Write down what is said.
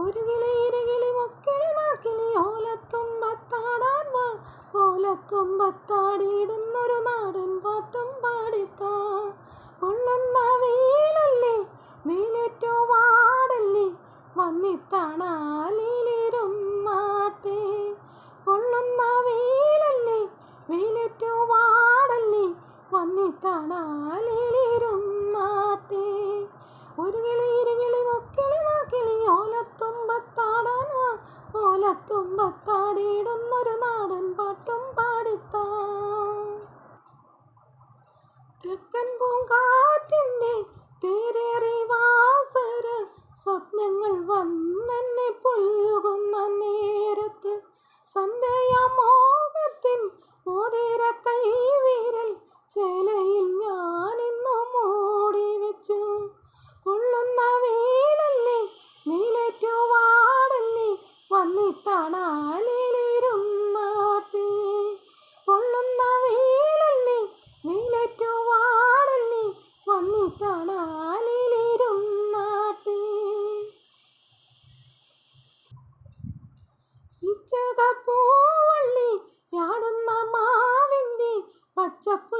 ഒരു കിളി ഇരുകിളി മുക്കിളി നാക്കിളി ഓലത്തുമ്പത്താടാൻ വാ, ഓലത്തുമ്പത്താടിയിടുന്നൊരു നാടൻ പാട്ടും പാടിത്താ. പൊള്ളുന്ന വെയിലല്ലേ വെയിലേറ്റു വാടല്ലേ വന്നിത്താണാലിരുന്നാട്ടെ. പൊള്ളുന്ന വെയിലല്ലേ വെയിലേറ്റു വാടല്ലേ വന്നിത്താണാലിരുന്നാട്ടെ. ഒരു കിളി ഇരുകിളി മുക്കിളി നാക്കിളി ഓലത്തുമ്പത്താടാൻ വാ, ഓലത്തുമ്പത്താടിയിടുന്നൊരു നാടൻ പാട്ടും പാടിത്താ. തെക്കൻ പൂങ്കാറ്റിൻ്റെ തേരേറി വാസര സ്വപ്നങ്ങൾ വന്നെന്നെ പുൽകുന്ന നേരത്ത് സന്ധ്യാമോഹത്തിൻ മോതിര കൈവിരൽ ചേലയിൽ ഞാനിന്നു മൂടി വെച്ചു. പൊള്ളുന്ന വെയിലല്ലേ വെയിലേറ്റു വാടല്ലേ വന്നിത്താണാലിരുന്നാട്ടെ. പൊള്ളുന്ന വെയിലല്ലേ വെയിലേറ്റു വാടല്ലേ വന്നിത്താണാലിരുന്നാട്ടെ. ഇച്ചകപ്പൂവള്ളി യാടുന്ന മാവിൻ്റെ പച്ചപ്പ്